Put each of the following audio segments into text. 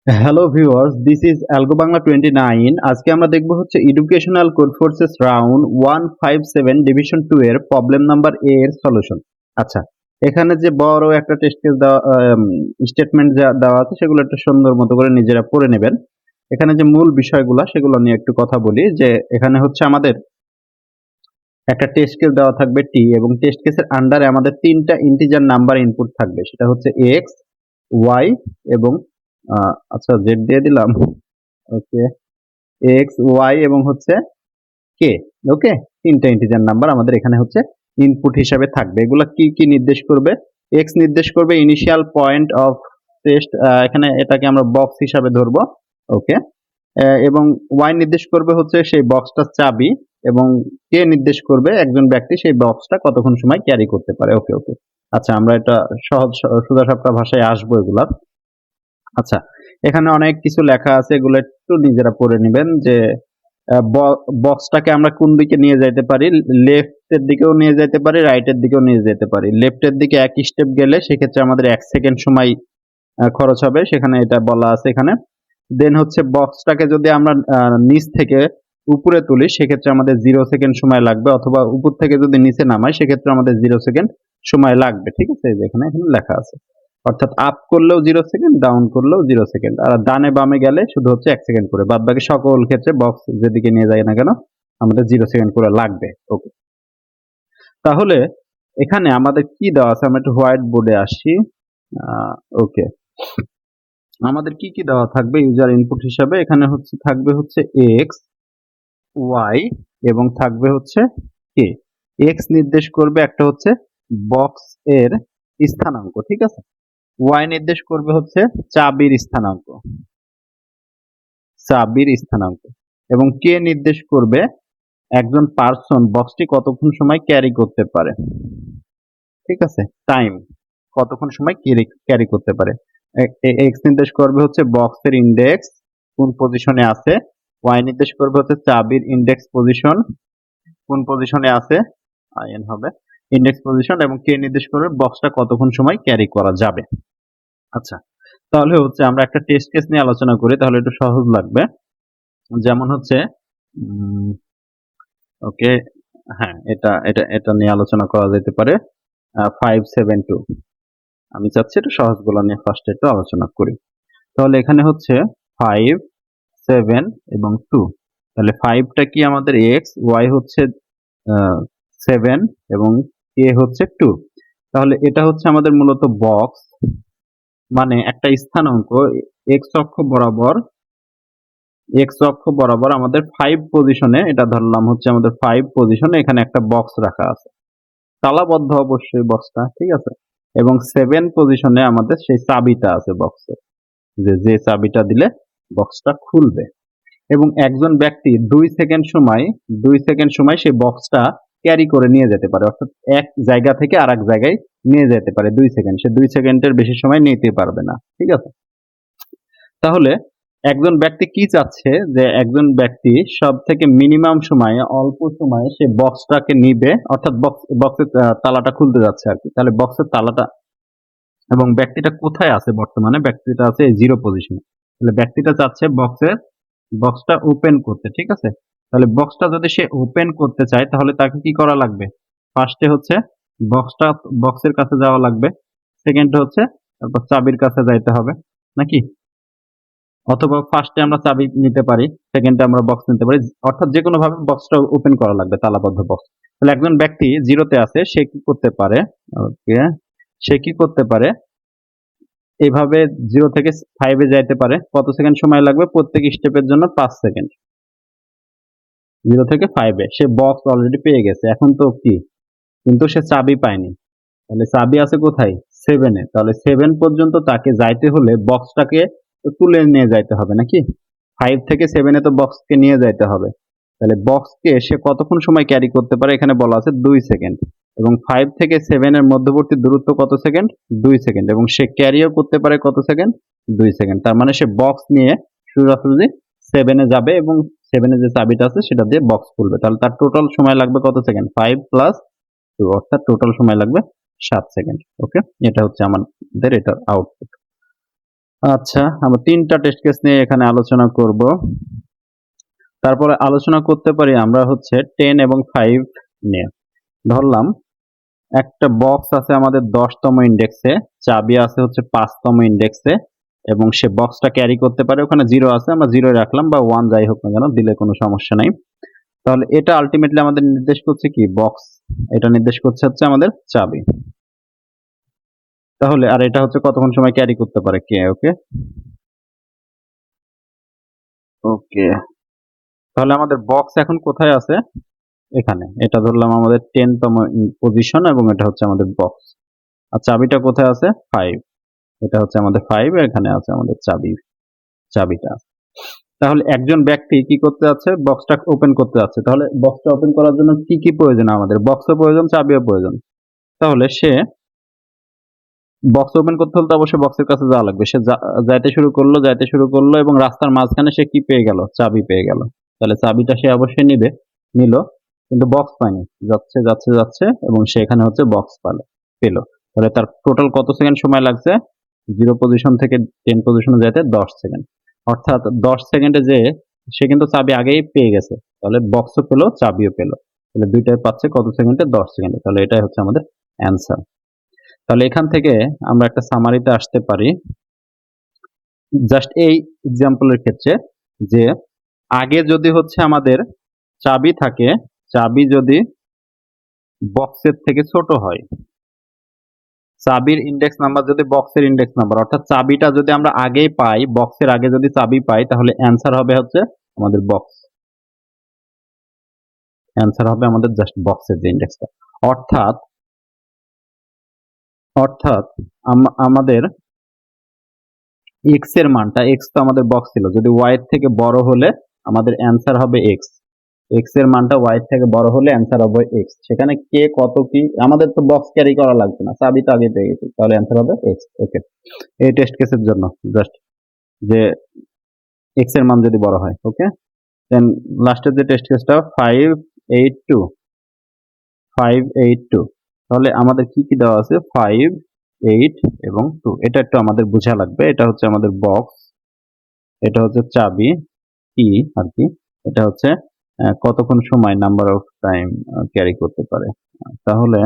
Hello viewers, this is algo Bangla 29। আজকে আমরা দেখব হচ্ছে educational code forces round 157 division 2 এর প্রবলেম নাম্বার এ এর সলিউশন। আচ্ছা, এখানে যে বড় একটা টেস্ট কেস দেওয়া স্টেটমেন্ট দেওয়া আছে সেগুলো একটু সুন্দর মতো করে নিজেরা পড়ে নেবেন। এখানে যে মূল বিষয়গুলো সেগুলো নিয়ে একটু কথা বলি। যে এখানে হচ্ছে আমাদের একটা টেস্ট কেস দেওয়া থাকবে টি, এবং টেস্ট কেসের আন্ডারে আমাদের তিনটা ইন্টিজার নাম্বার ইনপুট থাকবে। সেটা হচ্ছে এক্স, ওয়াই এবং আচ্ছা জেড দিয়ে দিলাম। ওকে, এক্স, ওয়াই এবং হচ্ছে কে। ওকে, তিনটা ইন্টিজার নাম্বার আমাদের এখানে হচ্ছে ইনপুট হিসাবে থাকবে। এগুলো কি কি নির্দেশ করবে? এক্স নির্দেশ করবে ইনিশিয়াল পয়েন্ট অফ টেস্ট, এখানে এটাকে আমরা বক্স হিসাবে ধরবো। ওকে, এবং ওয়াই নির্দেশ করবে হচ্ছে সেই বক্সটার চাবি, এবং কে নির্দেশ করবে একজন ব্যক্তি সেই বক্সটা কতক্ষণ সময় ক্যারি করতে পারে। ওকে ওকে, আচ্ছা আমরা এটা সহজ সোজা সাপটা ভাষায় আসবো এগুলা। আচ্ছা, এখানে অনেক কিছু লেখা আছে, এগুলো একটু নিজেরা পড়ে নেবেন। যে বক্সটাকে আমরা কোন দিকে নিয়ে যাইতে পারি, লেফটের দিকেও নিয়ে যেতে পারি, রাইটের দিকেও নিয়ে যেতে পারি। লেফটের দিকে এক স্টেপ গেলে সেক্ষেত্রে আমাদের 1 সেকেন্ড সময় খরচ হবে, সেখানে এটা বলা আছে এখানে। দেন হচ্ছে বক্সটাকে যদি আমরা নিচ থেকে উপরে তুলি সেক্ষেত্রে আমাদের 0 সেকেন্ড সময় লাগবে, অথবা উপর থেকে যদি নিচে নামাই সেক্ষেত্রে আমাদের 0 সেকেন্ড সময় লাগবে। ঠিক আছে, এই যে এখানে এখানে লেখা আছে। অর্থাৎ আপ করলেও 0 সেকেন্ড, ডাউন করলেও 0 সেকেন্ড, আর ডানে বামে গেলে শুধু হচ্ছে 1 সেকেন্ড করে। বাদ বাকি সকল ক্ষেত্রে বক্স যেদিকে নিয়ে যায় না কেন আমাদের 0 সেকেন্ড করে লাগবে। ওকে, তাহলে এখানে আমাদের কি দেওয়া আছে, আমরা একটু হোয়াইট বোর্ডে আসি। ওকে, আমাদের কি কি দেওয়া থাকবে ইউজার ইনপুট হিসাবে? এখানে হচ্ছে থাকবে হচ্ছে এক্স, ওয়াই এবং থাকবে হচ্ছে কে। এক্স নির্দেশ করবে একটা হচ্ছে বক্স এর স্থানাঙ্ক, ঠিক আছে। ওয়াই নির্দেশ করবে হচ্ছে চাবির স্থানাঙ্ক, চাবির স্থানাঙ্ক। এবং কে নির্দেশ করবে একজন পার্সন বক্সটি কতক্ষণ সময় ক্যারি করতে পারে। ঠিক আছে, টাইম, কতক্ষণ সময় ক্যারি করতে পারে। এক্স নির্দেশ করবে হচ্ছে বক্সের ইন্ডেক্স কোন পজিশনে আছে, ওয়াই নির্দেশ করবে হচ্ছে চাবির ইন্ডেক্স পজিশন কোন পজিশনে আছে, আইএন হবে ইন্ডেক্স পজিশন, এবং কে নির্দেশ করবে বক্সটা কতক্ষণ সময় ক্যারি করা যাবে। আচ্ছা, তাহলে হচ্ছে আমরা একটা টেস্ট কেস নিয়ে আলোচনা করি, তাহলে একটু সহজ লাগবে। যেমন হচ্ছে ওকে, হ্যাঁ এটা এটা এটা নিয়ে আলোচনা করা যেতে পারে। 572, আমি চাচ্ছি একটু সহজগুলো নিয়ে ফার্স্ট একটু আলোচনা করি। তাহলে এখানে হচ্ছে 5, 7 এবং 2। তাহলে 5টা কি আমাদের এক্স, ওয়াই হচ্ছে 7 এবং কে হচ্ছে 2। তাহলে এটা হচ্ছে আমাদের মূলত বক্স, মানে একটা স্থানাঙ্ক এক্স অক্ষ বরাবর, এক্স অক্ষ বরাবর আমাদের 5 পজিশনে, এটা ধরলাম হচ্ছে আমাদের 5 পজিশনে এখানে একটা বক্স রাখা আছে, তালাবদ্ধ অবশ্যই বক্সটা, ঠিক আছে। এবং 7 পজিশনে আমাদের সেই চাবিটা আছে বক্সের, যে চাবিটা দিলে বক্সটা খুলবে। এবং একজন ব্যক্তি 2 সেকেন্ড সময়, 2 সেকেন্ড সময় সেই বক্সটা ক্যারি করে নিয়ে যেতে পারে, অর্থাৎ এক জায়গা থেকে আর এক জায়গায় নিয়ে যেতে পারে 2 সেকেন্ড। সে 2 সেকেন্ডের বেশি সময় নিতে পারবে না, ঠিক আছে। তাহলে একজন ব্যক্তি কি চাচ্ছে, যে একজন ব্যক্তি সব থেকে মিনিমাম সময়ে, অল্প সময়ে সে বক্সটাকে নিবে, অর্থাৎ বক্সের তালাটা খুলতে যাচ্ছে আর কি। তাহলে বক্সের তালাটা, এবং ব্যক্তিটা কোথায় আছে বর্তমানে, ব্যক্তিটা আছে 0 পজিশনে। তাহলে ব্যক্তিটা চাচ্ছে বক্সটা ওপেন করতে, ঠিক আছে। তাহলে বক্সটা যদি সে ওপেন করতে চায় তাহলে তাকে কি করা লাগবে? ফার্স্টে হচ্ছে বক্সের কাছে যাওয়া লাগবে, সেকেন্ডে হচ্ছে তারপর চাবির কাছে যাইতে হবে নাকি? অথবা ফার্স্টে আমরা চাবি নিতে পারি, সেকেন্ডে আমরা বক্স নিতে পারি, অর্থাৎ যে কোনো ভাবে বক্সটা ওপেন করা লাগবে, তালাবদ্ধ বক্স। তাহলে একজন ব্যক্তি 0-তে আছে, সে কি করতে পারে? ওকে, সে কি করতে পারে? এইভাবে 0 থেকে 5-এ যাইতে পারে। কত সেকেন্ড সময় লাগবে? প্রত্যেক স্টেপের জন্য 5 সেকেন্ড। 0 থেকে 5-এ সে বক্স অলরেডি পেয়ে গেছে, এখন তো কি, কিন্তু সে চাবি পায়নি। তাহলে চাবি আছে কোথায়? 7-এ। তাহলে 7 পর্যন্ত তাকে যাইতে হলে বক্সটাকে তুলে নিয়ে যাইতে হবে নাকি? 5 থেকে 7-এ তো বক্সকে নিয়ে যাইতে হবে। তাহলে বক্সকে সে কতক্ষণ সময় ক্যারি করতে পারে? এখানে বলা আছে 2 সেকেন্ড। এবং 5 থেকে 7 এর মধ্যবর্তী দূরত্ব কত সেকেন্ড? 2 সেকেন্ড। এবং সে ক্যারিও করতে পারে কত সেকেন্ড? 2 সেকেন্ড। তার মানে সে বক্স নিয়ে সোজাসুজি 7-এ যাবে, এবং 7-এ যে চাবিটা আছে সেটা দিয়ে বক্স খুলবে। তাহলে তার টোটাল সময় লাগবে কত সেকেন্ড? 5 প্লাস 2, অর্থাৎ টোটাল সময় লাগবে 7 সেকেন্ড। ওকে, এটা হচ্ছে আমাদের এটার আউটপুট। আচ্ছা, আমরা 3টা টেস্ট কেস নিয়ে এখানে আলোচনা করব। তারপরে আলোচনা করতে পারি আমরা হচ্ছে 10 এবং 5 নিয়ে। ধরলাম একটা বক্স আছে আমাদের 10তম ইনডেক্সে, চাবি আছে হচ্ছে 5তম ইনডেক্সে এবং সে বক্সটা ক্যারি করতে পারে। ওখানে 0 আছে, আমরা 0 রাখলাম বা 1 যাই হোক না কেন দিলে কোনো সমস্যা নাই। তাহলে এটা আলটিমেটলি আমাদের নির্দেশ করছে কি? বক্স। এটা নির্দেশ করছে হচ্ছে আমাদের চাবি। তাহলে আর এটা হচ্ছে কতক্ষণ সময় ক্যারি করতে পারে কে? ওকে ওকে তাহলে আমাদের বক্স এখন কোথায় আছে? এখানে। এটা ধরলাম আমাদের 10তম পজিশন এবং এটা হচ্ছে আমাদের বক্স। আর চাবিটা কোথায় আছে? 5। এটা হচ্ছে আমাদের 5, এখানে আছে আমাদের চাবিটা। তাহলে একজন ব্যক্তি কি করতে যাচ্ছে? বক্সটা ওপেন করতে যাচ্ছে। তাহলে বক্সটা ওপেন করার জন্য কি কি প্রয়োজন আমাদের? বক্সও প্রয়োজন, চাবিও প্রয়োজন। তাহলে সে বক্স ওপেন করতে হলে তো অবশ্যই বক্সের কাছে যাওয়া লাগবে। সে যাইতে শুরু করলো এবং রাস্তার মাঝখানে সে কি পেয়ে গেল? চাবি পেয়ে গেল। তাহলে চাবিটা সে অবশ্যই নিল, কিন্তু বক্স পায়নি। যাচ্ছে এবং সে এখানে হচ্ছে বক্স পেল। তাহলে তার টোটাল কত সেকেন্ড সময় লাগছে? 0 পজিশন থেকে 10 পজিশনে যেতে 10 সেকেন্ড। অর্থাৎ 10 সেকেন্ডে যে সে কিন্তু চাবি আগেই পেয়ে গেছে। তাহলে বক্সও পেলো, চাবিও পেলো। তাহলে দুইটাই পাচ্ছে কত সেকেন্ডে? 10 সেকেন্ডে। তাহলে এটাই হচ্ছে আমাদের অ্যান্সার। তাহলে এখান থেকে আমরা একটা সামারিতে আসতে পারি জাস্ট এই এক্সাম্পলের ক্ষেত্রে, যে আগে যদি হচ্ছে আমাদের চাবি থাকে, চাবি যদি বক্সের থেকে ছোট হয়, চাবির ইন্ডেক্স নাম্বার যদি বক্সের ইন্ডেক্স নাম্বার, অর্থাৎ চাবিটা যদি আমরা আগেই পাই, বক্সের আগে যদি চাবি পাই, তাহলে অ্যান্সার হবে হচ্ছে আমাদের বক্স। অ্যান্সার হবে আমাদের জাস্ট বক্সের যে ইন্ডেক্সটা। অর্থাৎ অর্থাৎ আমাদের এক্স এর মানটা, এক্স তো আমাদের বক্স ছিল, যদি ওয়াই এর থেকে বড় হলে আমাদের অ্যান্সার হবে এক্স। এক্স এর মানটা ওয়াই এর থেকে বড় হলে অ্যান্সার হবে এক্স। সেখানে কে কত কি আমাদের তো বক্স ক্যারি করা লাগবে না, চাবি তো আগে পেয়ে গেছি, তাহলে অ্যান্সার হবে এক্স। ওকে, এই টেস্ট কেসের জন্য জাস্ট যে এক্স এর মান যদি বড় হয়। ওকে, দেন লাস্টের যে টেস্ট কেসটা 582 582, তাহলে আমাদের কি কি দেওয়া আছে? 5, 8 এবং 2। এটা একটু আমাদের বোঝা লাগবে। এটা হচ্ছে আমাদের বক্স, এটা হচ্ছে চাবি কি আর কি, এটা হচ্ছে কতক্ষণ সময় নাম্বার অফ টাইম ক্যারি করতে পারে। তাহলে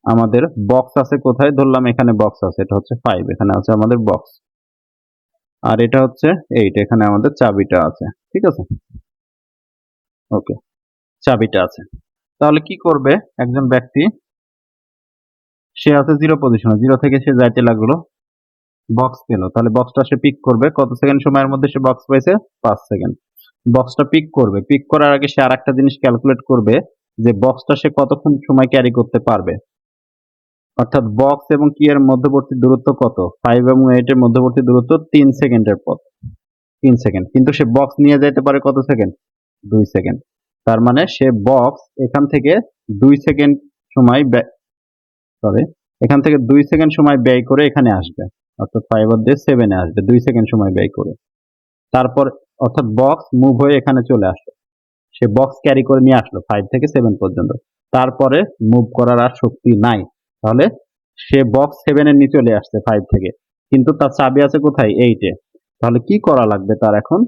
আমাদের বক্স আছে কোথায়? ধরলাম এখানে বক্স আছে, এটা হচ্ছে 5, এখানে আছে আমাদের বক্স। আর এটা হচ্ছে 8, এখানে আমাদের চাবিটা আছে। ঠিক আছে, ওকে, চাবিটা আছে। তাহলে কি করবে একজন ব্যক্তি? সে আছে 0 পজিশনে, 0 থেকে সে যাইতে লাগলো, বক্স পেলো। তাহলে বক্সটা সে পিক করবে। কত সেকেন্ড সময়ের মধ্যে সে বক্স পাইছে? 5 সেকেন্ড। বক্সটা পিক করবে। পিক করার আগে সে আরেকটা জিনিস ক্যালকুলেট করবে যে বক্সটা সে কতক্ষণ সময় ক্যারি করতে পারবে। অর্থাৎ বক্স এবং কি এর মধ্যবর্তী দূরত্ব কত? 5 এবং 8 এর মধ্যবর্তী দূরত্ব 3 সেকেন্ডের পথ। 3 সেকেন্ড। কিন্তু সে বক্স নিয়ে যাইতে পারে কত সেকেন্ড? 2 সেকেন্ড। তার মানে সে বক্স এখান থেকে 2 সেকেন্ড সময় সরি, এখান থেকে 2 সেকেন্ড সময় ব্যয় করে এখানে আসবে। অর্থাৎ 5 বাদ দিয়ে 7 এ আসবে 2 সেকেন্ড সময় ব্যয় করে। তারপর অর্থাৎ বক্স মুভ হয়ে এখানে চলে আসলো। সে বক্স ক্যারি করে নিয়ে আসলো 5 থেকে 7 পর্যন্ত। তারপরে মুভ করার আর শক্তি নাই। তাহলে সে বক্স 7 এর নিচে চলে আসছে 5 থেকে। কিন্তু তার চাবি আছে কোথায়? 8 এ। তাহলে কি করা লাগবে তার এখন?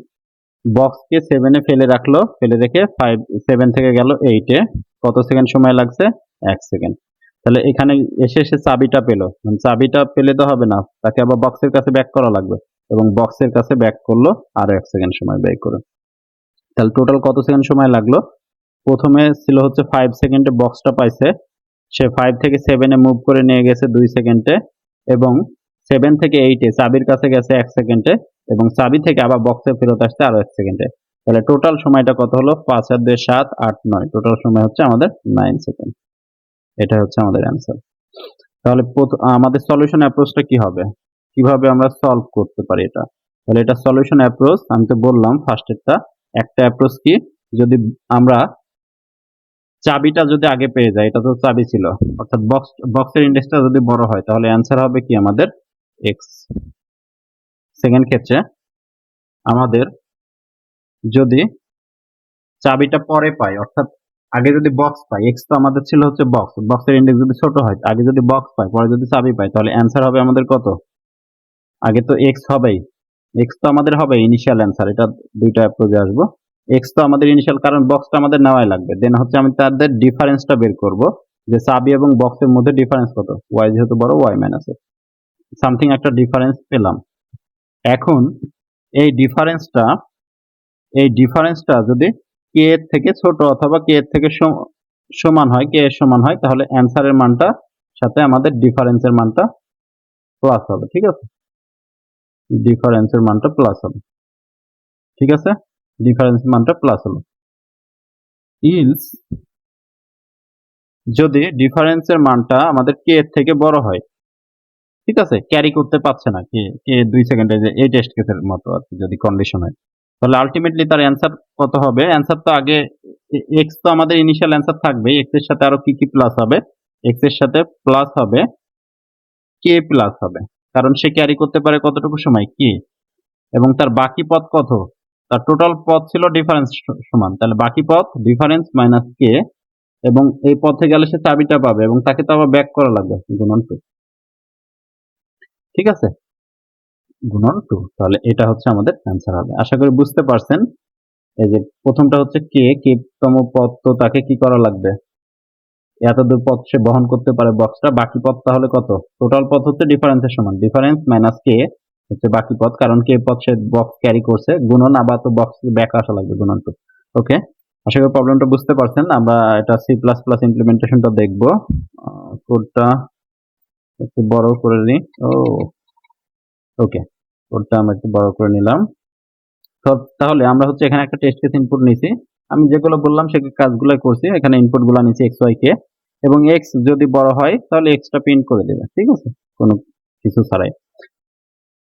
বক্সকে 7 এ ফেলে রাখলো, ফেলে রেখে 7 থেকে গেল 8 এ। কত সেকেন্ড সময় লাগছে? 1 সেকেন্ড। তাহলে এখানে এসে সে চাবিটা পেলো। চাবিটা পেলে তো হবে না, তাকে আবার বক্সের কাছে ব্যাক করা লাগবে এবং বক্সের কাছে ব্যাক করলো আরো 1 সেকেন্ড সময় ব্যয় করে। তাহলে টোটাল কত সেকেন্ড সময় লাগলো? প্রথমে ছিল হচ্ছে 5 সেকেন্ডে বক্সটা পাইছে, সে 5 থেকে 7 এ মুভ করে নিয়ে গেছে 2 সেকেন্ডে এবং 7 থেকে 8 এ চাবির কাছে গেছে 1 সেকেন্ডে এবং চাবি থেকে আবার বক্সে ফেরত আসছে আরো 1 সেকেন্ডে। তাহলে টোটাল সময়টা কত হলো? 5 আর 2 7 8 9, টোটাল সময় হচ্ছে আমাদের 9 সেকেন্ড। এটা হচ্ছে আমাদের অ্যান্সার। তাহলে আমাদের সলিউশন অ্যাপ্রোচটা কি হবে? কিভাবে আমরা সলভ করতে পারি এটা? তাহলে এটা সলিউশন অ্যাপ্রোচ আমি তো বললাম ফার্স্টেরটা। একটা অ্যাপ্রোচ কি? যদি আমরা চাবিটা যদি আগে পেয়ে যাই, এটা তো চাবি ছিল, অর্থাৎ বক্সের ইন্ডেক্সটা যদি বড় হয় তাহলে অ্যান্সার হবে কি আমাদের? এক্স। সেকেন্ড ক্ষেত্রে আমাদের যদি চাবিটা পরে পাই, অর্থাৎ আগে যদি বক্স পাই, এক্স তো আমাদের ছিল হচ্ছে বক্স, বক্সের ইন্ডেক্স যদি ছোট হয়, আগে যদি বক্স পাই পরে যদি চাবি পাই, তাহলে অ্যান্সার হবে আমাদের কত? আগে তো এক্স হবেই, এক্স তো আমাদের হবে ইনিশিয়াল অ্যান্সার। এটা দুইটা অ্যাপ্রোচে আসবো। এক্স তো আমাদের ইনিশিয়াল, কারণ বক্সটা আমাদের নেওয়াই লাগবে। দেন হচ্ছে আমি তাদের ডিফারেন্সটা বের করব, যে সাবি এবং বক্সের মধ্যে ডিফারেন্স কত, ওয়াই যেহেতু বড়, ওয়াই মাইনাস এক্স, সামথিং একটা ডিফারেন্স পেলাম। এখন এই ডিফারেন্সটা যদি কে এর থেকে ছোট অথবা কে এর থেকে সমান হয়, কে এর সমান হয়, তাহলে অ্যান্সারের মানটা সাথে আমাদের ডিফারেন্সের মানটা প্লাস হবে। ঠিক আছে, ডিফারেন্সের মানটা প্লাস হবে। ঠিক আছে, ডিফারেন্সের মানটা প্লাস হলো। ইলস যদি ডিফারেন্সের মানটা আমাদের কে এর থেকে বড় হয়, ঠিক আছে, ক্যারি করতে পারছে না কে, 2 সেকেন্ডে, যে এই টেস্ট কেসের মতো আর কি, যদি কন্ডিশন হয়, তাহলে আলটিমেটলি তার অ্যান্সার কত হবে? অ্যান্সার তো আগে এক্স তো আমাদের ইনিশিয়াল অ্যান্সার থাকবে, এক্স এর সাথে আরো কি কি প্লাস হবে? এক্স এর সাথে প্লাস হবে কে প্লাস হবে, কারণ সে ক্যারি করতে পারে কতটুকু সময়, কে, এবং তার বাকি পথ কত? তার টোটাল পথ ছিল ডিফারেন্স সমান, তাহলে বাকি পথ ডিফারেন্স মাইনাস কে, এবং এই পথে গেলে সে চাবিটা পাবে, এবং তাকে তো আবার ব্যাক করা লাগবে, গুণন 2। ঠিক আছে, গুণন 2, তাহলে এটা হচ্ছে আমাদের অ্যান্সার হবে। আশা করি বুঝতে পারছেন। এই যে প্রথমটা হচ্ছে কে তম পথ, তো তাকে কি করা লাগবে? এত দূর পথ সে বহন করতে পারে বক্সটা, বাকি পথ তাহলে কত? টোটাল পথ হচ্ছে ডিফারেন্সের সমান, ডিফারেন্স মাইনাস কে হচ্ছে বাকি পথ, কারণ কে পথ সে বক্স ক্যারি করছে, গুণন আবার তো বক্স ব্যাক আসা লাগবে, গুণন 2। ওকে, আশা করি প্রবলেমটা বুঝতে পারছেন। আমরা এটা সি প্লাস প্লাস ইমপ্লিমেন্টেশনটা দেখবো। কোডটা একটু বড় করে নিই। ওকে, কোডটা আমরা একটু বড় করে নিলাম। তাহলে আমরা হচ্ছে এখানে একটা টেস্ট কেস ইনপুট নিছি, আমি যেগুলো বললাম সেই কাজগুলো করছি, এখানে ইনপুট গুলো নিছি এক্স ওয়াই কে, এবং এক্স যদি বড় হয় তাহলে এক্সটা প্রিন্ট করে দেবে। ঠিক আছে, কোনো কিছু ছাড়াই।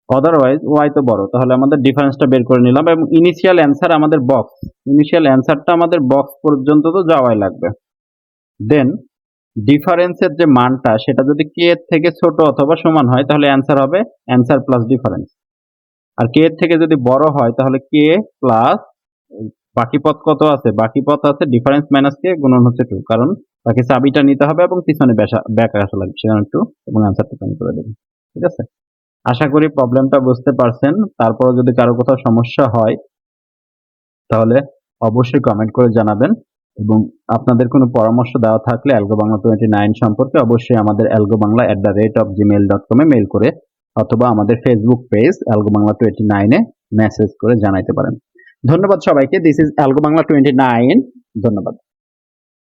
আদারওয়াইজ ওয়াই তো বড়, তাহলে আমাদের ডিফারেন্সটা বের করে নিলাম, এবং ইনিশিয়াল অ্যান্সার আমাদের বক্স, ইনিশিয়াল অ্যান্সারটা আমাদের বক্স পর্যন্ত তো যাওয়াই লাগবে। দেন ডিফারেন্সের যে মানটা, সেটা যদি কে এর থেকে ছোট অথবা সমান হয়, তাহলে অ্যান্সার হবে অ্যান্সার প্লাস ডিফারেন্স। আর কে এর থেকে যদি বড় হয়, তাহলে কে প্লাস বাকি পথ কত আছে? বাকি পথ আছে ডিফারেন্স মাইনাস কে গুণন হচ্ছে 2, কারণ তাকে চাবিটা নিতে হবে এবং পিছনে ব্যাক আসা লাগবে, সেখানে 2, এবং অ্যান্সারটা প্রিন্ট করে দেবে। ঠিক আছে, আশা করি প্রবলেমটা বুঝতে পারছেন। তারপরে যদি কারো কোথাও সমস্যা হয় তাহলে অবশ্যই কমেন্ট করে জানাবেন, এবং আপনাদের কোনো পরামর্শ দেওয়া থাকলে অ্যালগো বাংলা 29 সম্পর্কে অবশ্যই আমাদের algoBangla@gmail.com এ মেইল করে, অথবা আমাদের ফেসবুক পেজ অ্যালগো বাংলা 29 এ মেসেজ করে জানাইতে পারেন। ধন্যবাদ সবাইকে। This is algo Bangla 29। ধন্যবাদ।